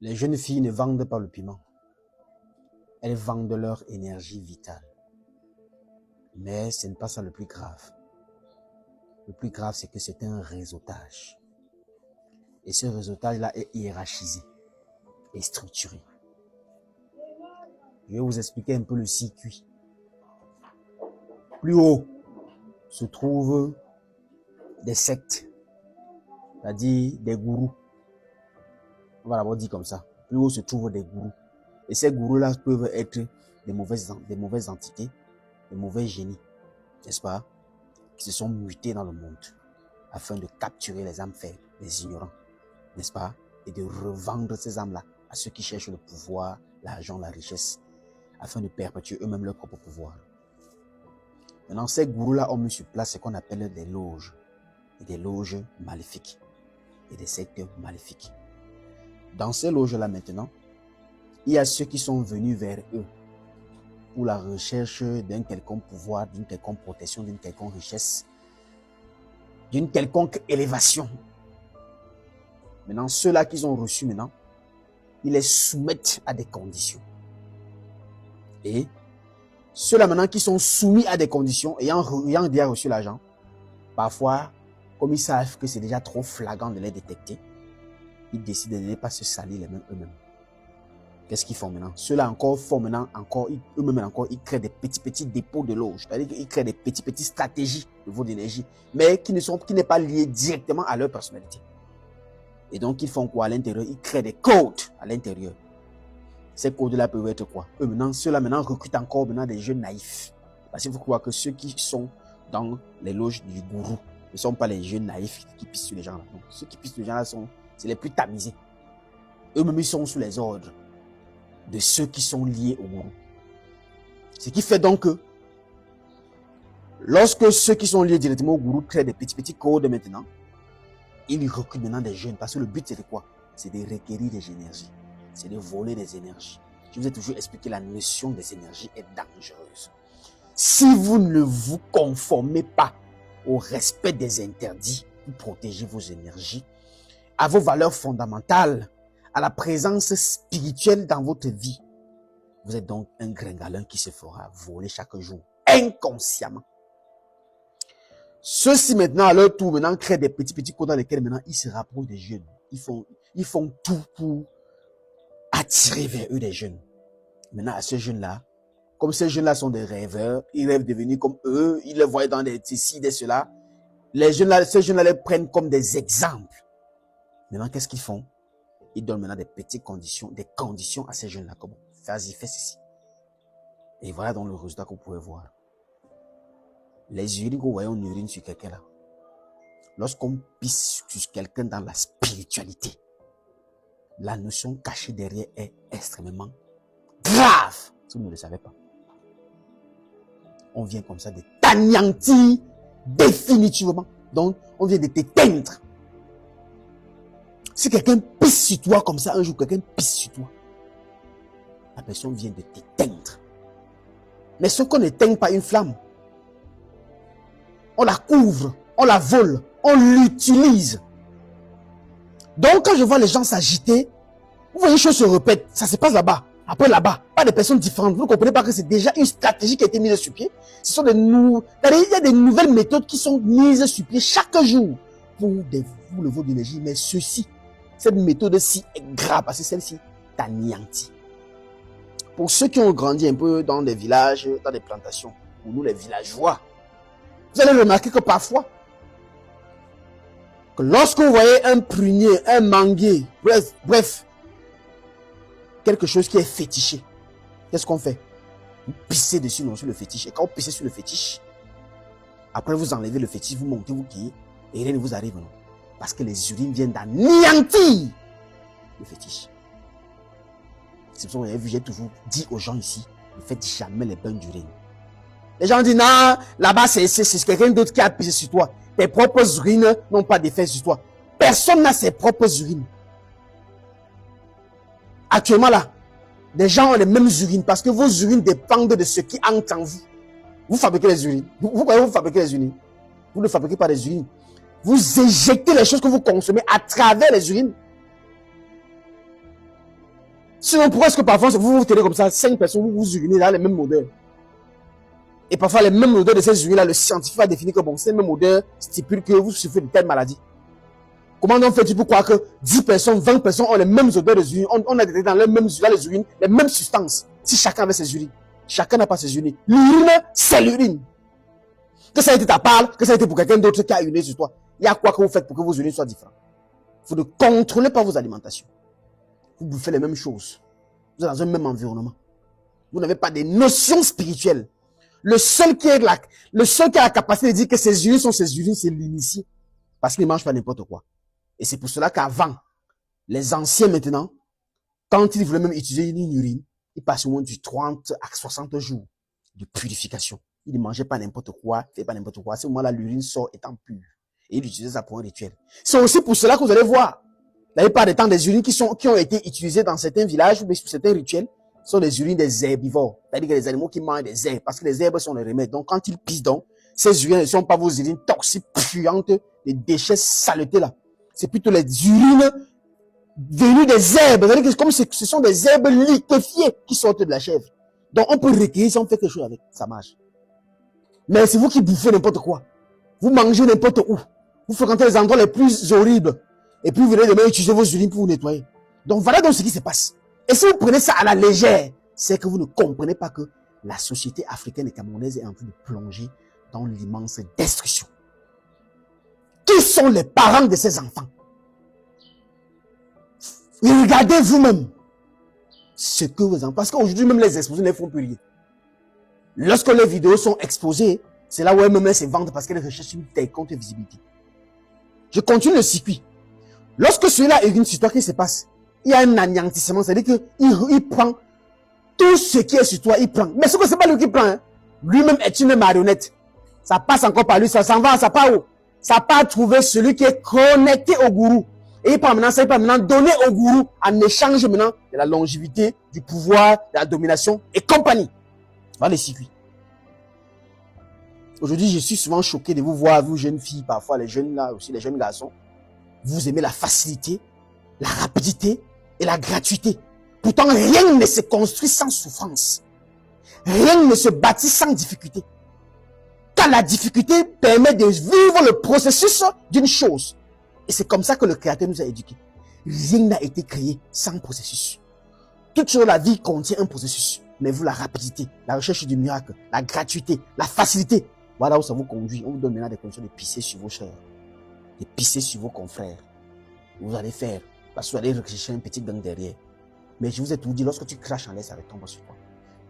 Les jeunes filles ne vendent pas le piment. Elles vendent leur énergie vitale. Mais ce n'est pas ça le plus grave. Le plus grave, c'est que c'est un réseautage. Et ce réseautage-là est hiérarchisé et structuré. Je vais vous expliquer un peu le circuit. Plus haut se trouvent des sectes, c'est-à-dire des gourous. On va d'abord dire comme ça. Plus haut se trouvent des gourous. Et ces gourous-là peuvent être des mauvaises entités, des mauvais génies, n'est-ce pas, qui se sont mutés dans le monde afin de capturer les âmes faibles, les ignorants, n'est-ce pas, et de revendre ces âmes-là à ceux qui cherchent le pouvoir, l'argent, la richesse, afin de perpétuer eux-mêmes leur propre pouvoir. Maintenant, ces gourous-là ont mis sur place ce qu'on appelle des loges, et des loges maléfiques, et des sectes maléfiques. Dans ces loges-là maintenant, il y a ceux qui sont venus vers eux pour la recherche d'un quelconque pouvoir, d'une quelconque protection, d'une quelconque richesse, d'une quelconque élévation. Maintenant, ceux-là qu'ils ont reçus maintenant, ils les soumettent à des conditions. Et ceux-là maintenant qui sont soumis à des conditions, ayant déjà reçu l'argent, parfois, comme ils savent que c'est déjà trop flagrant de les détecter, ils décident de ne pas se salir les mains eux-mêmes. Qu'est-ce qu'ils font maintenant? Ceux-là encore font maintenant, eux-mêmes encore, ils créent des petits dépôts de loge. C'est-à-dire qu'ils créent des petites stratégies de vol d'énergie, mais qui n'est pas liées directement à leur personnalité. Et donc, ils font quoi à l'intérieur? Ils créent des codes à l'intérieur. Ces codes-là peuvent être quoi? Ceux-là maintenant recrutent encore maintenant des jeunes naïfs. Parce qu'il faut croire que ceux qui sont dans les loges du gourou ne sont pas les jeunes naïfs qui pissent sur les gens là. Donc, ceux qui pissent sur les gens là c'est les plus tamisés. Eux-mêmes, ils sont sous les ordres de ceux qui sont liés au gourou. Ce qui fait donc que lorsque ceux qui sont liés directement au gourou créent des petits codes maintenant, ils recrutent maintenant des jeunes. Parce que le but c'est de quoi? C'est de requérir des énergies. C'est de voler des énergies. Je vous ai toujours expliqué la notion des énergies est dangereuse. Si vous ne vous conformez pas au respect des interdits pour protéger vos énergies, à vos valeurs fondamentales, à la présence spirituelle dans votre vie, vous êtes donc un gringalin qui se fera voler chaque jour, inconsciemment. Ceux-ci maintenant, à leur tour, maintenant, créent des petits codes dans lesquels maintenant ils se rapprochent des jeunes. Ils font tout pour attirer vers eux des jeunes. Maintenant, à ces jeunes-là, comme ces jeunes-là sont des rêveurs, ils rêvent de devenir comme eux, ils les voient dans des ceci, des cela. Ces jeunes-là les prennent comme des exemples. Maintenant, qu'est-ce qu'ils font? Ils donnent maintenant des conditions à ces jeunes-là, comme vas-y, fais ceci. Et voilà donc le résultat que vous pouvez voir. Les urines que vous voyez, on urine sur quelqu'un là. Lorsqu'on pisse sur quelqu'un dans la spiritualité, la notion cachée derrière est extrêmement grave. Si vous ne le savez pas. On vient comme ça de t'anéantir définitivement. Donc, on vient de t'éteindre. Si quelqu'un pisse sur toi comme ça, un jour quelqu'un pisse sur toi, la personne vient de t'éteindre. Mais ce qu'on n'éteint pas une flamme, on la couvre, on la vole, on l'utilise. Donc quand je vois les gens s'agiter, vous voyez, les choses se répètent, ça se passe là-bas, après là-bas, pas des personnes différentes. Vous ne comprenez pas que c'est déjà une stratégie qui a été mise sur pied. Ce sont il y a des nouvelles méthodes qui sont mises sur pied chaque jour pour le vol d'énergie. Mais cette méthode-ci est grave parce que celle-ci t'anéantit. Pour ceux qui ont grandi un peu dans des villages, dans des plantations, pour nous les villageois, vous allez remarquer que parfois, que lorsque vous voyez un prunier, un manguier, bref, quelque chose qui est fétiché, qu'est-ce qu'on fait? Vous pissez dessus, non, sur le fétiche. Et quand vous pissez sur le fétiche, après vous enlevez le fétiche, vous montez, vous cueillez, et rien ne vous arrive, non. Parce que les urines viennent d'anéantir le fétiche. C'est pour ça que j'ai toujours dit aux gens ici, ne faites jamais les bains d'urine. Les gens disent, non, là-bas, c'est quelqu'un d'autre qui a pissé sur toi. Tes propres urines n'ont pas d'effet sur toi. Personne n'a ses propres urines. Actuellement, là, les gens ont les mêmes urines parce que vos urines dépendent de ce qui entre en vous. Vous fabriquez les urines. Vous fabriquez les urines. Vous ne fabriquez pas les urines. Vous éjectez les choses que vous consommez à travers les urines. Sinon, pourquoi est-ce que parfois vous vous tenez comme ça, 5 personnes, vous vous urinez dans les mêmes odeurs? Et parfois, les mêmes odeurs de ces urines-là, le scientifique va définir que bon, ces mêmes odeurs stipulent que vous souffrez de telle maladie. Comment donc fais-tu pour croire que 10 personnes, 20 personnes ont les mêmes odeurs de urine, on a détecté dans les urines, les mêmes substances, si chacun avait ses urines? Chacun n'a pas ses urines. L'urine, c'est l'urine. Que ça ait été ta part, que ça ait été pour quelqu'un d'autre qui a uriné sur toi. Il y a quoi que vous faites pour que vos urines soient différentes? Vous ne contrôlez pas vos alimentations. Vous bouffez les mêmes choses. Vous êtes dans un même environnement. Vous n'avez pas des notions spirituelles. Le seul qui a la capacité de dire que ses urines sont ses urines, c'est l'initié. Parce qu'il ne mange pas n'importe quoi. Et c'est pour cela qu'avant, les anciens maintenant, quand ils voulaient même utiliser une urine, ils passaient au moins du 30 à 60 jours de purification. Ils ne mangeaient pas n'importe quoi, ils ne faisaient pas n'importe quoi. À ce moment-là, l'urine sort étant pure. Et ils utilisaient ça pour un rituel. C'est aussi pour cela que vous allez voir, la plupart des temps, des urines qui ont été utilisées dans certains villages ou pour certains rituels, sont des urines des herbivores. C'est-à-dire que les animaux qui mangent des herbes, parce que les herbes sont les remèdes. Donc, quand ils pissent donc, ces urines ne sont pas vos urines toxiques, puantes, les déchets saletés là. C'est plutôt les urines venues des herbes. C'est-à-dire que comme ce sont des herbes liquéfiées qui sortent de la chèvre. Donc, on peut recueillir si on fait quelque chose avec. Ça marche. Mais c'est vous qui bouffez n'importe quoi. Vous mangez n'importe où. Vous fréquentez les endroits les plus horribles. Et puis, vous venez demain utiliser vos urines pour vous nettoyer. Donc, voilà donc ce qui se passe. Et si vous prenez ça à la légère, c'est que vous ne comprenez pas que la société africaine et camerounaise est en train de plonger dans l'immense destruction. Qui sont les parents de ces enfants? Et regardez vous-même ce que vos enfants... Parce qu'aujourd'hui, même les exposés ne font plus rien. Lorsque les vidéos sont exposées, c'est là où elles se vendent parce qu'elles recherchent une quelconque visibilité. Je continue le circuit. Lorsque celui-là a une histoire qui se passe, il y a un anéantissement, c'est-à-dire qu'il prend tout ce qui est sur toi, il prend. Mais ce que c'est pas lui qui prend, hein. Lui-même est une marionnette. Ça passe encore par lui, ça s'en va, ça part où? Ça part trouver celui qui est connecté au gourou. Et il part maintenant donner au gourou en échange maintenant de la longévité, du pouvoir, de la domination et compagnie. Voilà les circuits. Aujourd'hui, je suis souvent choqué de vous voir, vous jeunes filles, parfois les jeunes là aussi, les jeunes garçons. Vous aimez la facilité, la rapidité et la gratuité. Pourtant, rien ne se construit sans souffrance. Rien ne se bâtit sans difficulté. Car la difficulté permet de vivre le processus d'une chose. Et c'est comme ça que le Créateur nous a éduqués. Rien n'a été créé sans processus. Toute chose de la vie contient un processus. Mais vous, la rapidité, la recherche du miracle, la gratuité, la facilité, voilà où ça vous conduit. On vous donne maintenant des conditions de pisser sur vos chers, de pisser sur vos confrères. Vous allez faire, parce que vous allez rechercher un petit gang derrière. Mais je vous ai tout dit, lorsque tu craches en l'air, ça retombe sur toi.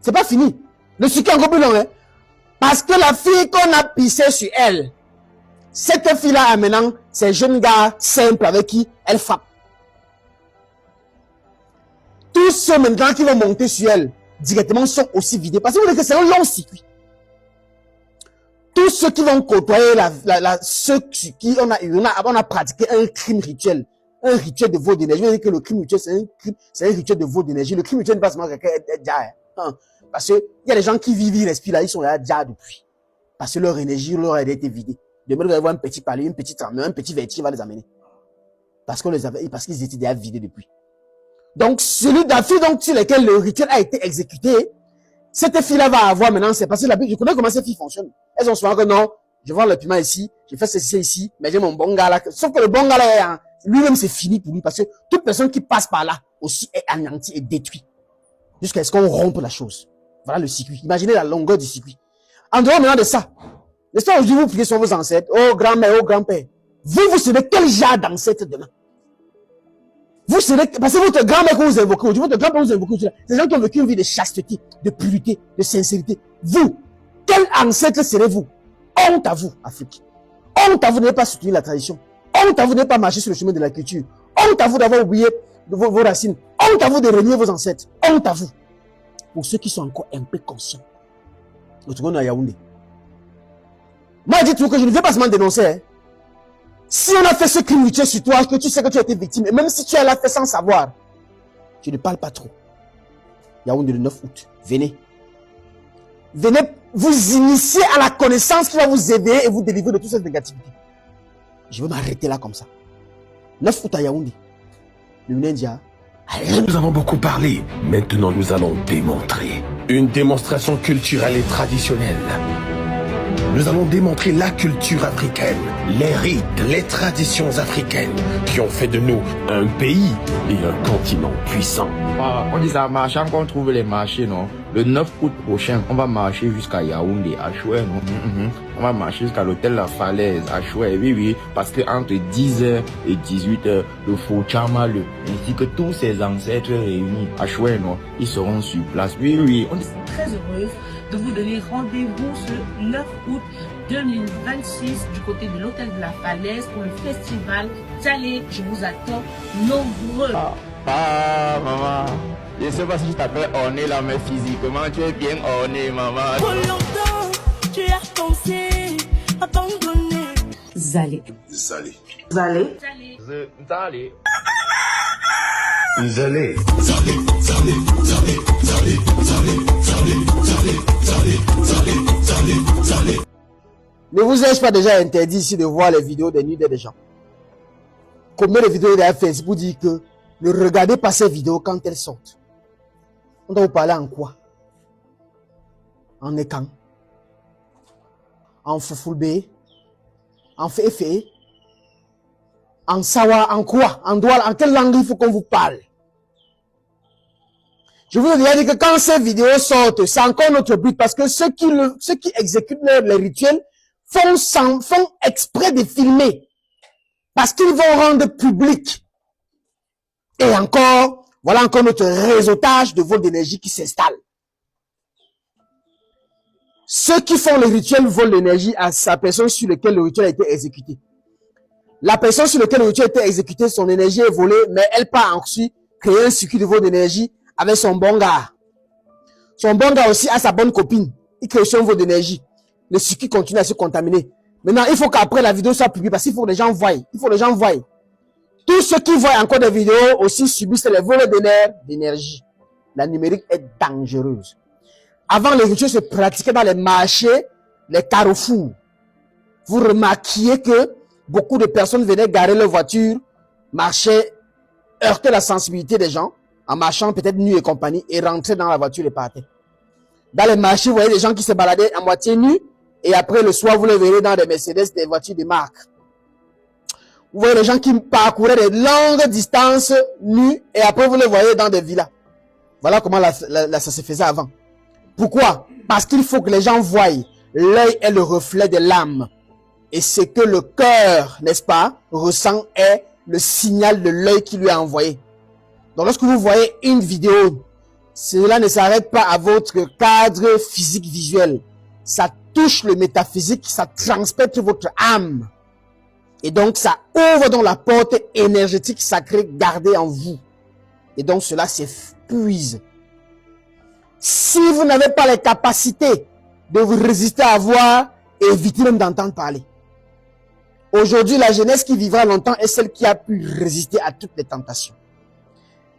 C'est pas fini. Le sucre est encore plus long, hein. Parce que la fille qu'on a pissé sur elle, cette fille-là, maintenant, ces jeunes gars simples avec qui elle frappe. Tous ceux maintenant qui vont monter sur elle, directement sont aussi vidés. Parce que vous voyez que c'est un long circuit. Tous ceux qui vont côtoyer ceux qui on a pratiqué un crime rituel. Un rituel de vol d'énergie. Je veux dire que le crime rituel, c'est un rituel de vol d'énergie. Le crime rituel n'est pas seulement quelqu'un est déjà, hein. Parce que il y a des gens qui vivent, ils respirent là, ils sont là déjà depuis. Parce que leur énergie, leur a été vidée. Demain, vous allez voir un petit palier, une petite trame, un petit vertige va les amener. Parce qu'ils étaient déjà vidés depuis. Donc, celui de la fille donc, sur laquelle le rituel a été exécuté, cette fille-là va avoir maintenant, c'est parce que je connais comment ces filles fonctionnent. Elles ont souvent que non, je vends le piment ici, je fais ceci ici, mais j'ai mon bon gars là. Sauf que le bon gars là, lui-même c'est fini pour lui parce que toute personne qui passe par là aussi est anéantie et détruite. Jusqu'à ce qu'on rompe la chose. Voilà le circuit. Imaginez la longueur du circuit. En dehors maintenant de ça, laissez aujourd'hui vous priez sur vos ancêtres, oh grand-mère, oh grand-père. Vous savez quel genre d'ancêtre demain? Vous savez, parce que votre grand-mère que vous invoquez aujourd'hui, votre grand-père que vous invoquez aujourd'hui, c'est des gens qui ont vécu une vie de chasteté, de pureté, de sincérité. Vous, quel ancêtre serez-vous? Honte à vous, Afrique. Honte à vous de ne pas soutenir la tradition. Honte à vous de ne pas marcher sur le chemin de la culture. Honte à vous d'avoir oublié vos racines. Honte à vous de renier vos ancêtres. Honte à vous. Pour ceux qui sont encore un peu conscients. Retournons à Yaoundé. Moi, dites-vous que je ne vais pas seulement dénoncer. Hein. Si on a fait ce crime rituel sur toi, que tu sais que tu as été victime, et même si tu l'as fait sans savoir, je ne parle pas trop. Yaoundé le 9 août. Venez. Venez vous initier à la connaissance qui va vous aider et vous délivrer de toute cette négativité. Je veux m'arrêter là comme ça. 9 août à Yaoundé. Le India, Nous avons beaucoup parlé, maintenant nous allons démontrer. Une démonstration culturelle et traditionnelle. Nous allons démontrer la culture africaine, les rites, les traditions africaines qui ont fait de nous un pays et un continent puissant. On dit ça, marchand qu'on trouve les marchés, non? Le 9 août prochain, on va marcher jusqu'à Yaoundé, à Choué, non? On va marcher jusqu'à l'hôtel La Falaise, à Choué, oui, parce que entre 10h et 18h, le Fouchamalu, ainsi que tous ses ancêtres réunis à Choué, non? Ils seront sur place, oui. On est très heureuse de vous donner rendez-vous ce 9 août 2026 du côté de l'hôtel de La Falaise pour le festival Tchalé. Je vous attends nombreux. Maman, je ne sais pas si je t'appelle orné là, mais physiquement tu es bien orné, maman. Pour longtemps, tu as pensé abandonner. Zalé. Zalé. Zalé. Zalé. Zalé. Ne vous ai-je pas déjà interdit ici de voir les vidéos des nuits des gens? Combien de vidéos il a fait pour dire que ne regardez pas ces vidéos quand elles sortent? On doit vous parler en quoi? En écan? En foufoulbé? En féfé? En sawa? En quoi? En doual? En quelle langue il faut qu'on vous parle? Je vous ai déjà dit que quand ces vidéos sortent, c'est encore notre but parce que ceux qui exécutent les rituels font exprès de filmer parce qu'ils vont rendre public. Et encore, voilà encore notre réseautage de vol d'énergie qui s'installe. Ceux qui font le rituel volent l'énergie à sa personne sur laquelle le rituel a été exécuté. La personne sur laquelle le rituel a été exécuté, son énergie est volée, mais elle part ensuite créer un circuit de vol d'énergie avec son bon gars. Son bon gars aussi a sa bonne copine. Il crée son vol d'énergie. Le circuit continue à se contaminer. Maintenant, il faut qu'après la vidéo soit publiée parce qu'il faut que les gens voient. Il faut que les gens voient. Tous ceux qui voient encore des vidéos aussi subissent les vols d'énergie. La numérique est dangereuse. Avant, les rituels se pratiquaient dans les marchés, les carrefours. Vous remarquiez que beaucoup de personnes venaient garer leur voiture, marchaient, heurtaient la sensibilité des gens, en marchant peut-être nu et compagnie, et rentraient dans la voiture et partaient. Dans les marchés, vous voyez des gens qui se baladaient à moitié nus, et après le soir, vous les verrez dans des Mercedes, des voitures de marque. Vous voyez les gens qui parcouraient des longues distances nus, et après vous les voyez dans des villas. Voilà comment ça se faisait avant. Pourquoi? Parce qu'il faut que les gens voient. L'œil est le reflet de l'âme. Et ce que le cœur, n'est-ce pas, ressent est le signal de l'œil qui lui a envoyé. Donc lorsque vous voyez une vidéo, cela ne s'arrête pas à votre cadre physique visuel. Ça touche le métaphysique, ça transpète votre âme. Et donc ça ouvre dans la porte énergétique sacrée gardée en vous. Et donc cela s'épuise. Si vous n'avez pas les capacités de vous résister à voir, évitez même d'entendre parler. Aujourd'hui, la jeunesse qui vivra longtemps est celle qui a pu résister à toutes les tentations.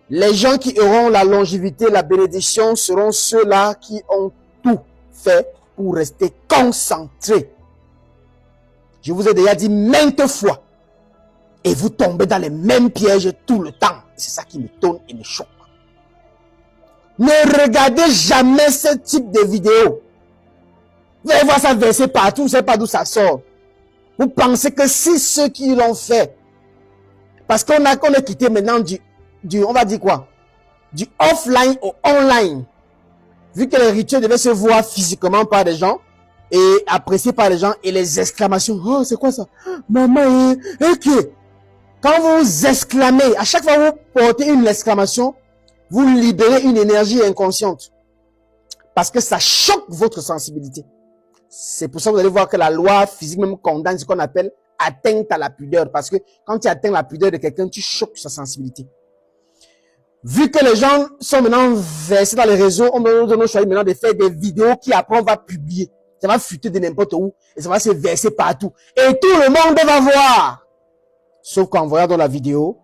Les gens qui auront la longévité, la bénédiction seront ceux-là qui ont tout fait pour rester concentrés. Je vous ai déjà dit maintes fois. Et vous tombez dans les mêmes pièges tout le temps. C'est ça qui me tonne et me choque. Ne regardez jamais ce type de vidéo. Vous allez voir ça verser partout, vous ne savez pas d'où ça sort. Vous pensez que si ceux qui l'ont fait, parce qu'on a quitté maintenant on va dire quoi? Du offline au online. Vu que les rituels devaient se voir physiquement par des gens et appréciés par les gens et les exclamations. Oh, c'est quoi ça? Maman, ok. Quand vous exclamez, à chaque fois que vous portez une exclamation, vous libérez une énergie inconsciente. Parce que ça choque votre sensibilité. C'est pour ça que vous allez voir que la loi physique même condamne ce qu'on appelle atteinte à la pudeur. Parce que quand tu atteins la pudeur de quelqu'un, tu choques sa sensibilité. Vu que les gens sont maintenant versés dans les réseaux, on va nous choisir maintenant de faire des vidéos qui après on va publier. Ça va fuiter de n'importe où et ça va se verser partout. Et tout le monde va voir. Sauf qu'en voyant dans la vidéo,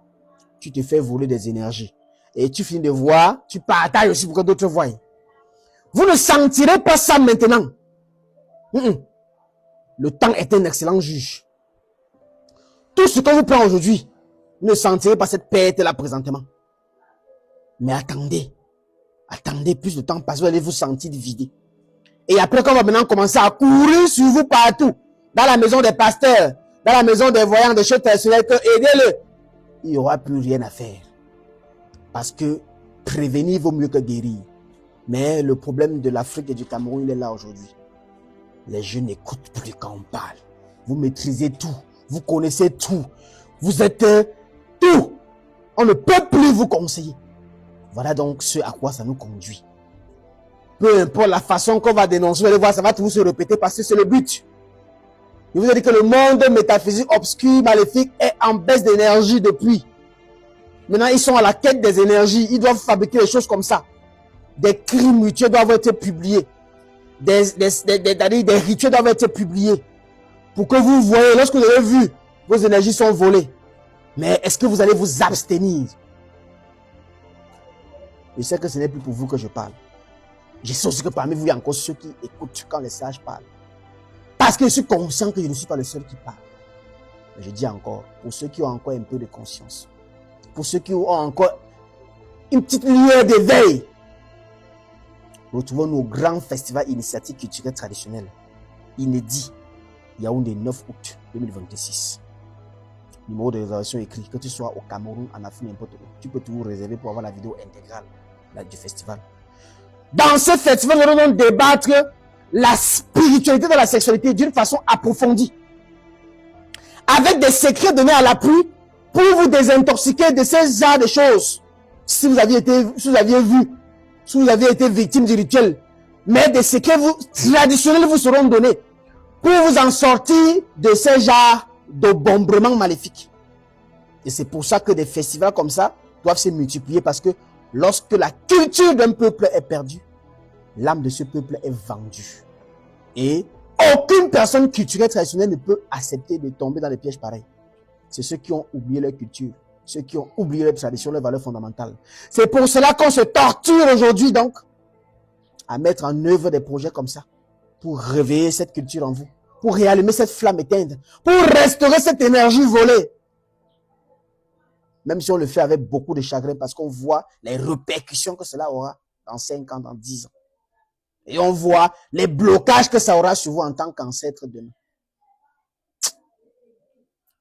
tu te fais voler des énergies. Et tu finis de voir, tu partages aussi pour que d'autres voient. Vous ne sentirez pas ça maintenant. Le temps est un excellent juge. Tout ce qu'on vous prend aujourd'hui, vous ne sentirez pas cette perte là présentement. Mais attendez. Attendez, plus de temps passe, vous allez vous sentir vidé. Et après, quand on va maintenant commencer à courir sur vous partout, dans la maison des pasteurs, dans la maison des voyants, des chefs traditionnels, que aidez-le, il n'y aura plus rien à faire. Parce que prévenir vaut mieux que guérir. Mais le problème de l'Afrique et du Cameroun, il est là aujourd'hui. Les jeunes n'écoutent plus quand on parle. Vous maîtrisez tout. Vous connaissez tout. Vous êtes tout. On ne peut plus vous conseiller. Voilà donc ce à quoi ça nous conduit. Peu importe la façon qu'on va dénoncer, vous allez voir, ça va toujours se répéter parce que c'est le but. Je vous ai dit que le monde métaphysique obscur, maléfique est en baisse d'énergie depuis. Maintenant, ils sont à la quête des énergies. Ils doivent fabriquer des choses comme ça. Des crimes mutuels doivent être publiés. Des rituels doivent être publiés. Pour que vous voyez, lorsque vous avez vu, vos énergies sont volées. Mais est-ce que vous allez vous abstenir? Je sais que ce n'est plus pour vous que je parle. Je sais aussi que parmi vous, il y a encore ceux qui écoutent quand les sages parlent. Parce que je suis conscient que je ne suis pas le seul qui parle. Mais je dis encore, pour ceux qui ont encore un peu de conscience, pour ceux qui ont encore une petite lueur d'éveil, retrouvons-nous au grand festival initiatique culturel traditionnel, inédit, Yaoundé 9 août 2026. Numéro de réservation écrit, que tu sois au Cameroun, en Afrique, n'importe où. Tu peux toujours réserver pour avoir la vidéo intégrale du festival. Dans ce festival, nous allons débattre la spiritualité de la sexualité d'une façon approfondie. Avec des secrets donnés à l'appui pour vous désintoxiquer de ces genres de choses. Si vous aviez été victime du rituel. Mais des secrets traditionnels vous seront donnés pour vous en sortir de ces genres de bombardements maléfiques. Et c'est pour ça que des festivals comme ça doivent se multiplier, parce que lorsque la culture d'un peuple est perdue, l'âme de ce peuple est vendue. Et aucune personne culturelle traditionnelle ne peut accepter de tomber dans les pièges pareils. C'est ceux qui ont oublié leur culture, ceux qui ont oublié leurs traditions, leurs valeurs fondamentales. C'est pour cela qu'on se torture aujourd'hui donc à mettre en œuvre des projets comme ça, pour réveiller cette culture en vous, pour réallumer cette flamme éteinte, pour restaurer cette énergie volée. Même si on le fait avec beaucoup de chagrin, parce qu'on voit les répercussions que cela aura dans 5 ans, dans 10 ans. Et on voit les blocages que ça aura sur vous en tant qu'ancêtre demain.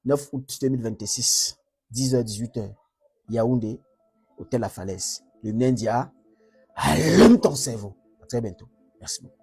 9 août 2026, 10h, 18h, Yaoundé, Hôtel La Falaise. Le Nindia, allume ton cerveau. À très bientôt. Merci beaucoup.